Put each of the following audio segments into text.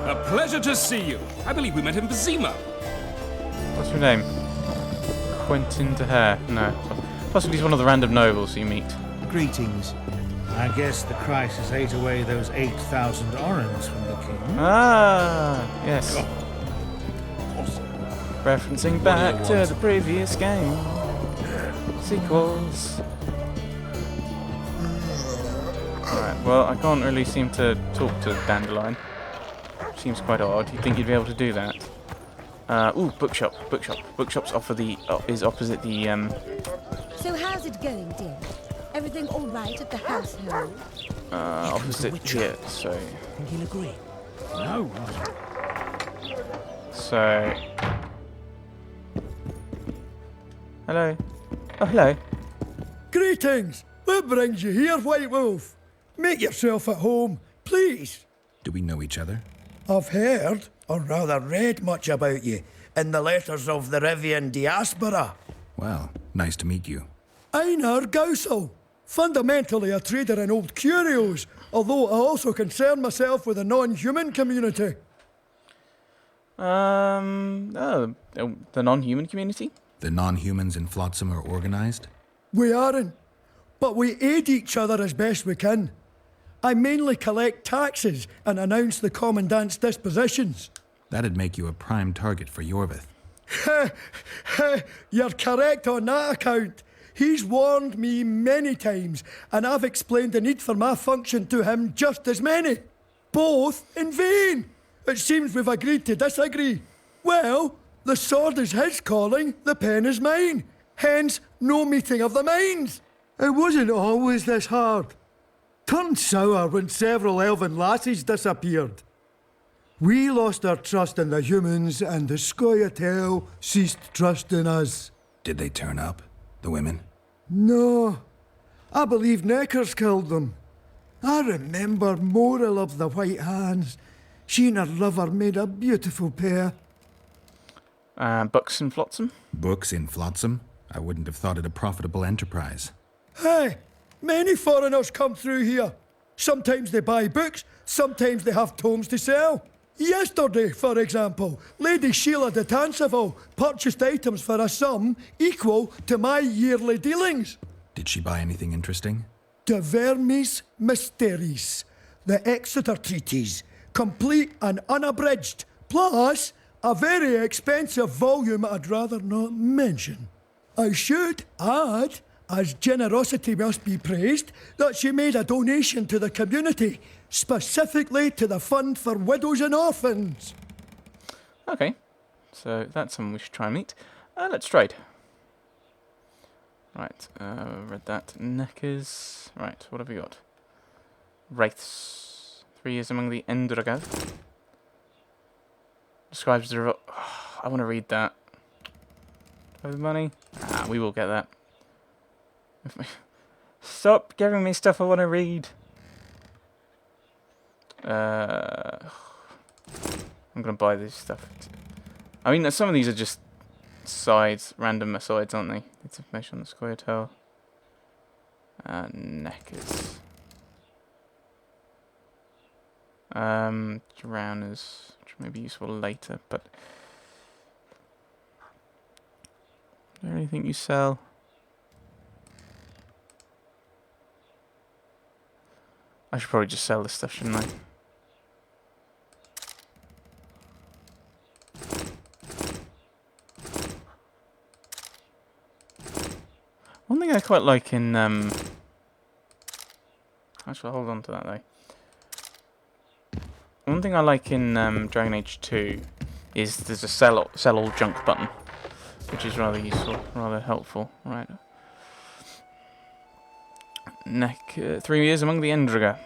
A pleasure to see you. I believe we met in Bazima. What's your name? Quentin de Hare. No. Possibly he's one of the random nobles you meet. Greetings. I guess the crisis ate away those 8,000 orens from the king. Ah, yes. Referencing back to the previous game. Sequels. Alright, well, I can't really seem to talk to Dandelion. Seems quite odd. You'd think you'd be able to do that. Ooh, bookshop. Bookshop's is opposite the, So how's it going, dear? Everything all right at the household? opposite here, so... Think he'll agree? No. So... Hello? Oh, hello. Greetings! What brings you here, White Wolf? Make yourself at home, please. Do we know each other? I've heard, or rather read much about you, in the letters of the Rivian diaspora. Well, nice to meet you. Einar Gausel, fundamentally a trader in old curios, although I also concern myself with the non-human community. Oh, the non-human community? The non-humans in Flotsam are organized? We aren't, but we aid each other as best we can. I mainly collect taxes and announce the Commandant's dispositions. That'd make you a prime target for Yorvith. You're correct on that account. He's warned me many times, and I've explained the need for my function to him just as many. Both in vain. It seems we've agreed to disagree. Well, the sword is his calling, the pen is mine. Hence, no meeting of the minds. It wasn't always this hard. Turned sour when several elven lassies disappeared. We lost our trust in the humans, and the Scoia'tael ceased trust in us. Did they turn up? The women? No. I believe Neckers killed them. I remember Morrill of the White Hands. She and her lover made a beautiful pair. Books in Flotsam? Books in Flotsam? I wouldn't have thought it a profitable enterprise. Hey, many foreigners come through here. Sometimes they buy books, sometimes they have tomes to sell. Yesterday, for example, Lady Sheila de Tanseville purchased items for a sum equal to my yearly dealings. Did she buy anything interesting? De Vermis Mysteries, the Exeter Treatise, complete and unabridged, plus a very expensive volume I'd rather not mention. I should add, as generosity must be praised, that she made a donation to the community, specifically to the Fund for Widows and Orphans. Okay, so that's someone we should try and meet. Let's trade. Right, read that. Neckers. Right, what have we got? Wraiths. 3 years among the Endraga. Describes the... I want to read that. Do I have the money? We will get that. Stop giving me stuff I want to read. I'm going to buy this stuff. I mean, some of these are just sides, random asides, aren't they? It's information on the Scoia'tael. Neckers. Drowners, which may be useful later, but... Is there anything you sell? I should probably just sell this stuff, shouldn't I? One thing I quite like in... Actually, hold on to that, though. One thing I like in Dragon Age 2 is there's a sell all junk button, which is rather useful, rather helpful. Right. 3 years among the Endragas.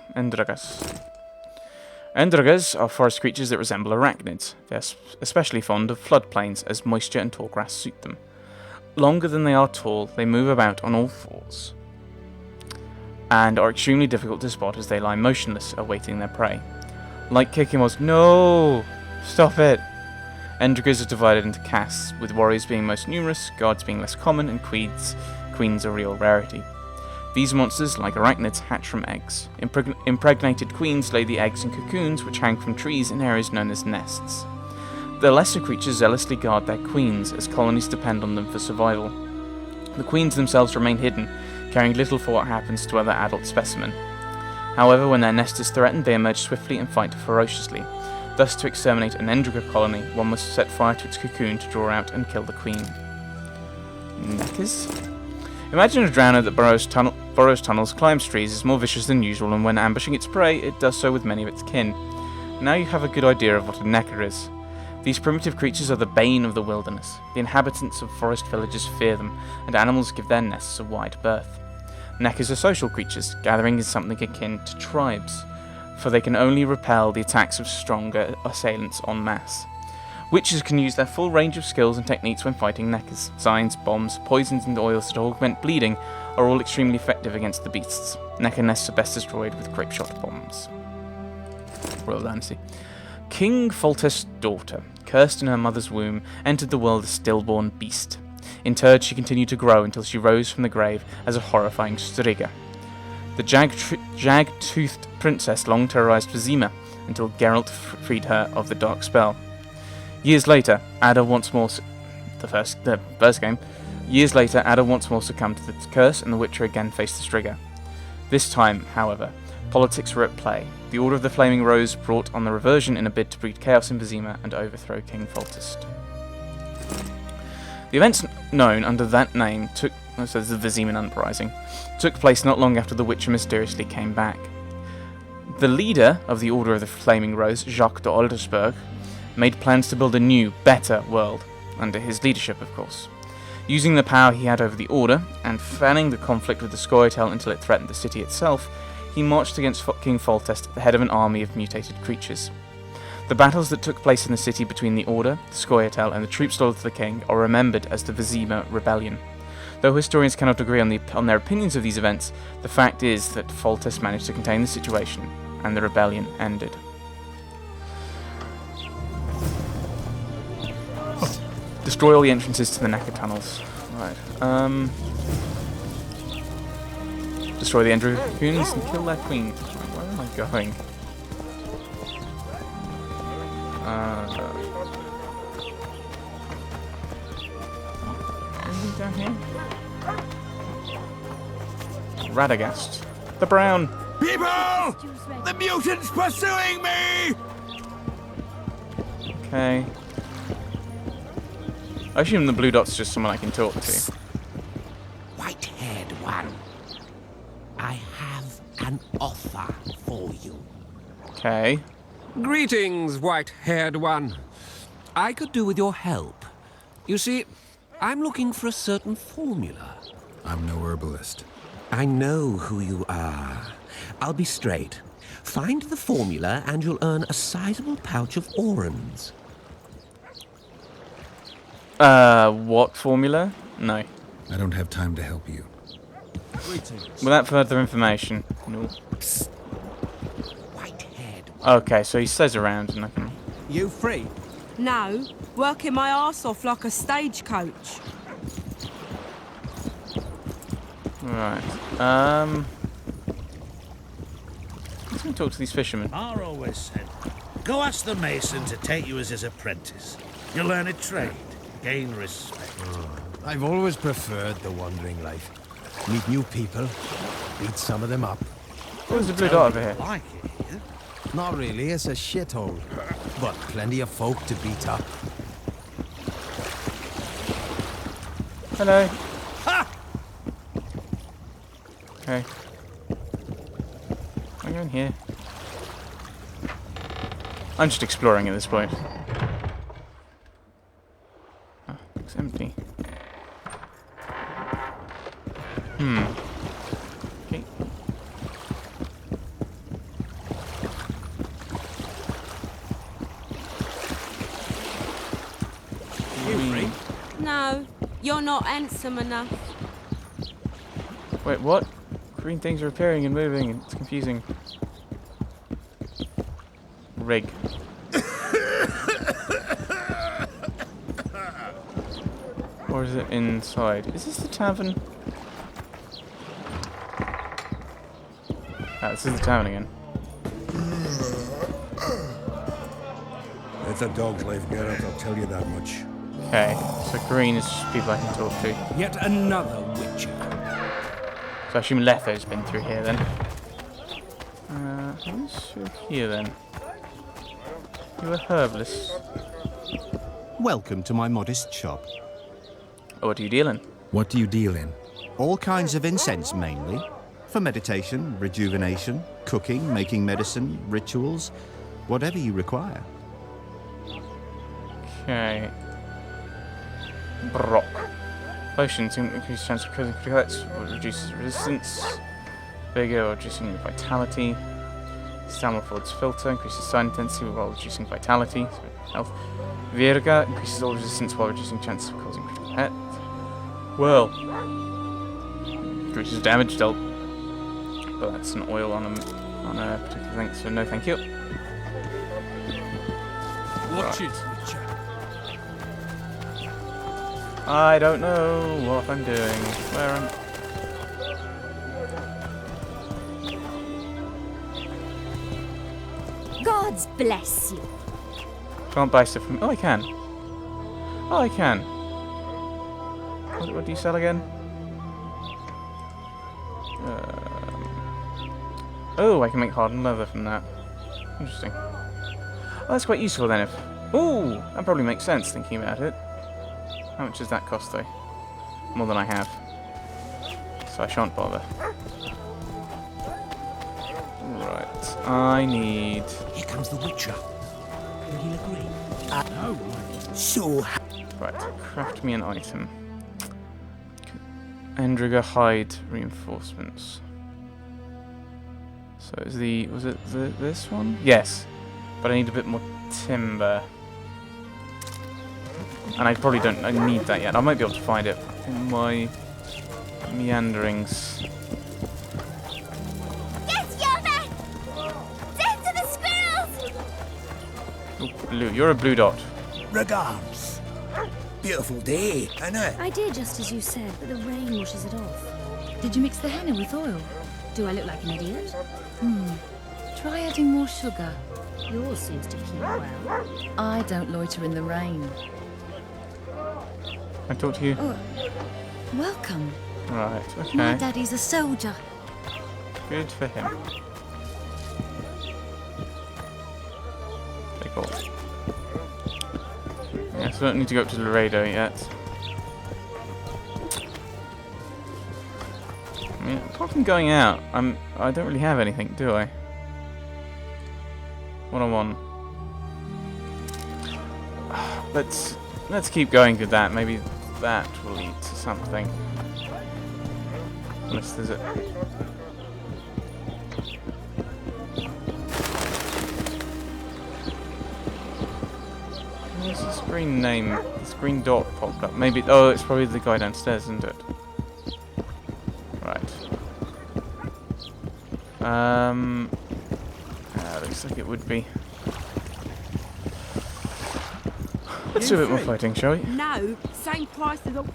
Endragas are forest creatures that resemble arachnids. They are especially fond of floodplains, as moisture and tall grass suit them. Longer than they are tall, they move about on all fours, and are extremely difficult to spot as they lie motionless, awaiting their prey. Like Kikimos, no! Stop it! Endragas are divided into castes, with warriors being most numerous, guards being less common, and queens a real rarity. These monsters, like arachnids, hatch from eggs. Impregnated queens lay the eggs in cocoons which hang from trees in areas known as nests. The lesser creatures zealously guard their queens, as colonies depend on them for survival. The queens themselves remain hidden, caring little for what happens to other adult specimen. However, when their nest is threatened, they emerge swiftly and fight ferociously. Thus, to exterminate an Endriga colony, one must set fire to its cocoon to draw out and kill the queen. Neckers? Imagine a drowner that burrows tunnels, climbs trees, is more vicious than usual, and when ambushing its prey, it does so with many of its kin. Now you have a good idea of what a necker is. These primitive creatures are the bane of the wilderness. The inhabitants of forest villages fear them, and animals give their nests a wide berth. Neckers are social creatures, gathering is something akin to tribes, for they can only repel the attacks of stronger assailants en masse. Witches can use their full range of skills and techniques when fighting neckers. Signs, bombs, poisons and oils that augment bleeding are all extremely effective against the beasts. Necker nests are best destroyed with grape shot bombs. Royal Dynasty. King Foltest's daughter, cursed in her mother's womb, entered the world a stillborn beast. Interred, she continued to grow until she rose from the grave as a horrifying Striga. The jag-toothed princess long terrorized Vizima until Geralt freed her of the dark spell. Years later, Ada once more succumbed to the curse, and the Witcher again faced the Striga. This time, however, politics were at play. The Order of the Flaming Rose brought on the reversion in a bid to breed chaos in Vizima and overthrow King Foltest. The events known under that name the Viziman Uprising, took place not long after the Witcher mysteriously came back. The leader of the Order of the Flaming Rose, Jacques de Oldersberg, made plans to build a new, better world, under his leadership, of course. Using the power he had over the Order, and fanning the conflict with the Scoia'tael until it threatened the city itself, he marched against King Foltest at the head of an army of mutated creatures. The battles that took place in the city between the Order, the Scoia'tael, and the troops loyal to the king are remembered as the Vizima Rebellion. Though historians cannot agree on their opinions of these events, the fact is that Foltest managed to contain the situation, and the rebellion ended. Destroy all the entrances to the Necker tunnels. Right. Destroy the Endriga cocoons and kill their queen. Where am I going? Anything down here? Radagast. The Brown. People! The mutant's pursuing me! Okay. I assume the blue dot's just someone I can talk to. White-haired one. I have an offer for you. Okay. Greetings, white-haired one. I could do with your help. You see, I'm looking for a certain formula. I'm no herbalist. I know who you are. I'll be straight. Find the formula and you'll earn a sizable pouch of orans. What formula? No. I don't have time to help you. Without further information. No. White-haired. Okay, so he stays around and I can... You free? No, working my arse off like a stagecoach. Right. Let's go talk to these fishermen. Mar always said, go ask the mason to take you as his apprentice. You'll learn a trade, gain respect. I've always preferred the wandering life. Meet new people, beat some of them up. What is the blue dot over here? Like it here? Not really, it's a shithole. But plenty of folk to beat up. Hello. Ha! Okay. I'm going here. I'm just exploring at this point. Oh, looks empty. Okay. No, you're not handsome enough. Wait, what? Green things are appearing and moving, and it's confusing. Rig. Or is it inside? Is this the tavern? This is the town again. It's a dog's life, Geralt, I'll tell you that much. Okay, so green is people I can talk to. Yet another witcher. So I assume Letho's been through here then. Who's through here then? You a herbalist. Welcome to my modest shop. Oh, what are you dealing? What do you deal in? All kinds of incense mainly. For meditation, rejuvenation, cooking, making medicine, rituals, whatever you require. Okay. Brock. Potions increase chance of causing critical hits, reduces resistance. Vigor, reducing vitality. Stamina forwards filter, increases sign intensity while reducing vitality. So health. Virga increases all resistance while reducing chances of causing critical hit. Well, increases damage dealt. But that's an oil on a particular thing, so no thank you. Watch Right. it, witcher. I don't know what I'm doing. Where am Gods bless you. Can't buy stuff from. Oh, I can. Oh, I can. What do you sell again? Oh, I can make hardened leather from that. Interesting. Oh, that's quite useful then. If ooh, that probably makes sense thinking about it. How much does that cost though? More than I have. So I shan't bother. Right, I need. Here comes the Witcher. Will he agree? No. So Right, craft me an item. Endriga hide reinforcements. So is was it this one? Yes, but I need a bit more timber, and I probably don't. I need that yet. I might be able to find it in my meanderings. Get Yoda! Death to the squirrels! Oh, blue. You're a blue dot. regards. Beautiful day, innit? I did just as you said, but the rain washes it off. Did you mix the henna with oil? Do I look like an idiot? Try adding more sugar. Yours seems to keep well. I don't loiter in the rain. Can I talk to you? Oh, welcome. Right. Okay. My daddy's a soldier. Good for him. Okay, cool. Yeah, so I don't need to go up to Laredo yet. I mean, apart from going out, I don't really have anything, do I? One-on-one. Let's keep going with that. Maybe that will lead to something. Unless there's a. Where's this green name? This green dot popped up. Maybe. Oh, it's probably the guy downstairs, isn't it? Right. Looks like it would be. Let's do a bit more fighting, shall we? No, same price as all.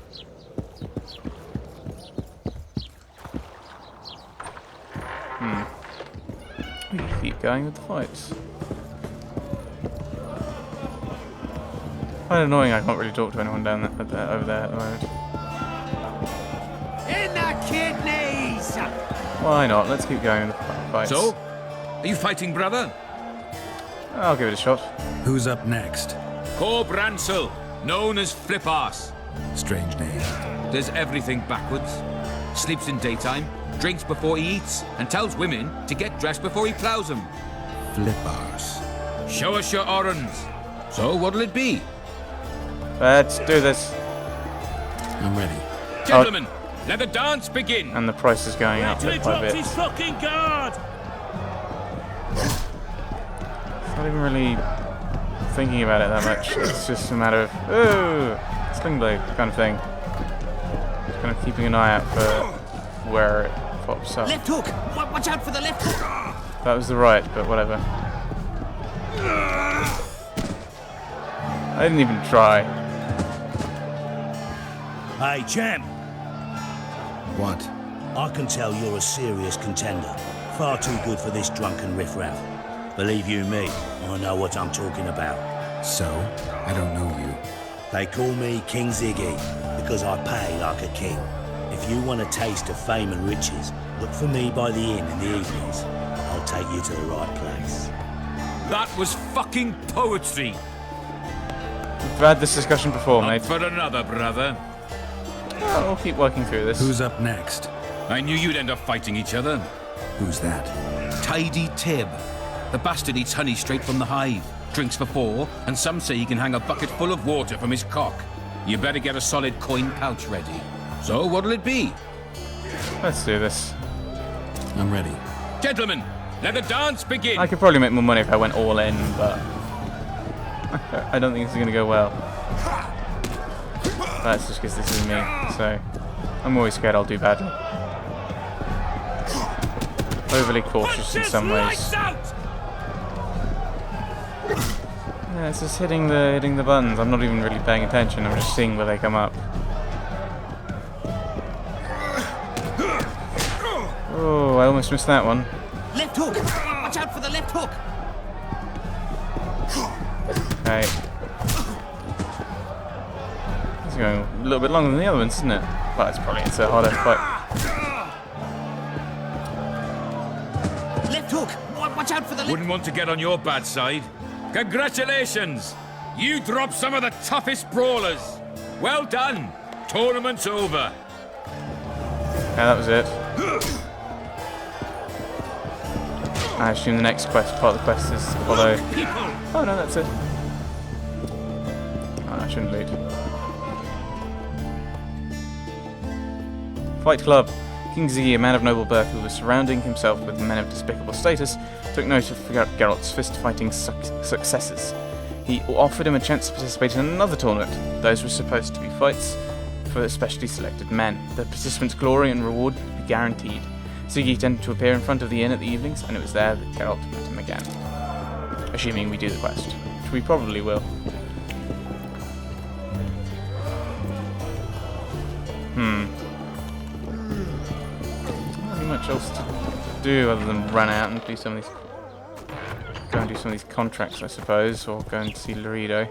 We can keep going with the fights. Quite annoying. I can't really talk to anyone down there, over there at the moment. In the kidneys! Why not? Let's keep going with the fights. So, are you fighting, brother? I'll give it a shot. Who's up next? Cor Bransel, known as Flip-Arse. Strange name. Does everything backwards. Sleeps in daytime, drinks before he eats, and tells women to get dressed before he plows them. Flip-Arse. Show us your orans. So, what'll it be? Let's do this. I'm ready. Gentlemen, let the dance begin. And the price is going up bit by bit. his fucking guard! Not even really thinking about it that much. It's just a matter of ooh, sling blade kind of thing. Just kind of keeping an eye out for where it pops up. Left hook! Watch out for the left hook! That was the right, but whatever. I didn't even try. Hey, champ. What? I can tell you're a serious contender. Far too good for this drunken riffraff. Believe you me, I know what I'm talking about. So? I don't know you. They call me King Ziggy because I pay like a king. If you want a taste of fame and riches, look for me by the inn in the evenings. I'll take you to the right place. That was fucking poetry. We've had this discussion before, Up mate. for another, brother. Oh, we'll keep working through this. Who's up next? I knew you'd end up fighting each other. Who's that? Tidy Tib. The bastard eats honey straight from the hive, drinks for 4, and some say he can hang a bucket full of water from his cock. You better get a solid coin pouch ready. So what'll it be? Let's do this. I'm ready. Gentlemen, let the dance begin! I could probably make more money if I went all in, but I don't think this is going to go well. That's just because this is me, so I'm always scared I'll do badly. Overly cautious in some ways. Yeah, it's just hitting the buttons. I'm not even really paying attention. I'm just seeing where they come up. Oh, I almost missed that one. Left hook! Watch out for the left hook! Okay. It's going a little bit longer than the other ones, isn't it? Well, it's a harder fight. Left hook! Watch out for the left... Wouldn't want to get on your bad side. Congratulations! You dropped some of the toughest brawlers. Well done. Tournament's over. Yeah, that was it. I assume the next part of the quest is to follow... Oh no, that's it. Oh, I shouldn't lead. Fight Club. King Ziggy, a man of noble birth who was surrounding himself with men of despicable status, took note of Geralt's fist-fighting successes. He offered him a chance to participate in another tournament. Those were supposed to be fights for specially selected men. The participants' glory and reward would be guaranteed. Ziggy tended to appear in front of the inn at the evenings, and it was there that Geralt met him again. Assuming we do the quest, which we probably will. Not really much else to do other than run out and do some of these... Go and do some of these contracts, I suppose, or go and see Laredo.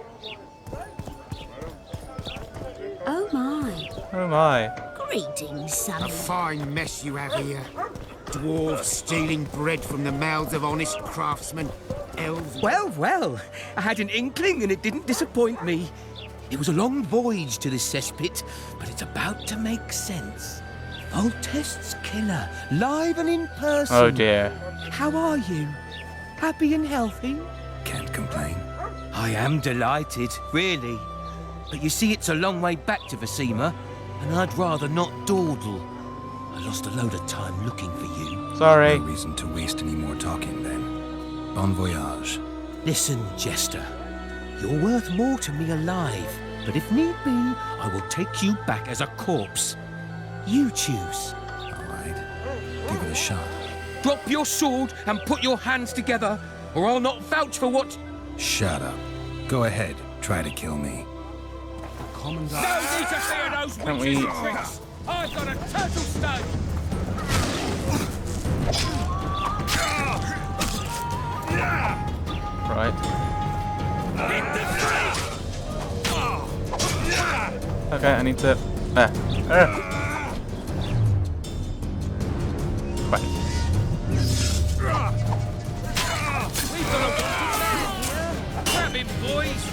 Oh my. Oh my. Greetings, Sonny. A fine mess you have here. Dwarves stealing bread from the mouths of honest craftsmen. Elves... Well, well, I had an inkling and it didn't disappoint me. It was a long voyage to this cesspit, but it's about to make sense. Voltest's killer, live and in person. Oh dear. How are you? Happy and healthy? Can't complain. I am delighted, really. But you see, it's a long way back to Vasima, and I'd rather not dawdle. I lost a load of time looking for you. Sorry. No reason to waste any more talking then. Bon voyage. Listen, Jester. You're worth more to me alive, but if need be, I will take you back as a corpse. You choose. All right. Give it a shot. Drop your sword and put your hands together, or I'll not vouch for what... Shut up. Go ahead. Try to kill me. No need to fear those Can't witches we- and tricks. I've got a turtle stone. Right. Okay, I need to... Right. We've got a grab him, boys.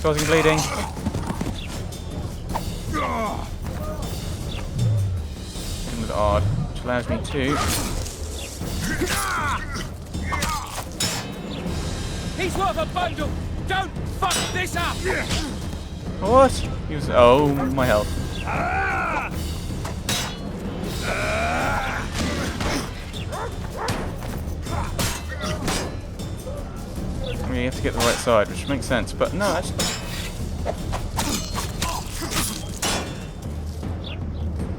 Causing bleeding. With odd, which allows me to... He's worth a bundle. Don't fuck this up. What? He was... Oh, my health. I mean, you have to get the right side, which makes sense, but no, that's...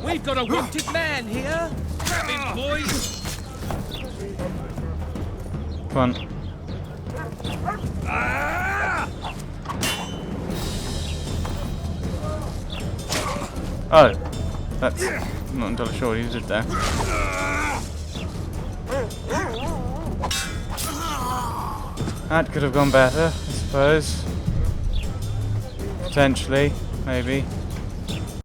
We've got a wanted man here. Grab him, boys. Come on. Oh, that's I'm not entirely sure what he did there. That could have gone better, I suppose. Potentially, maybe.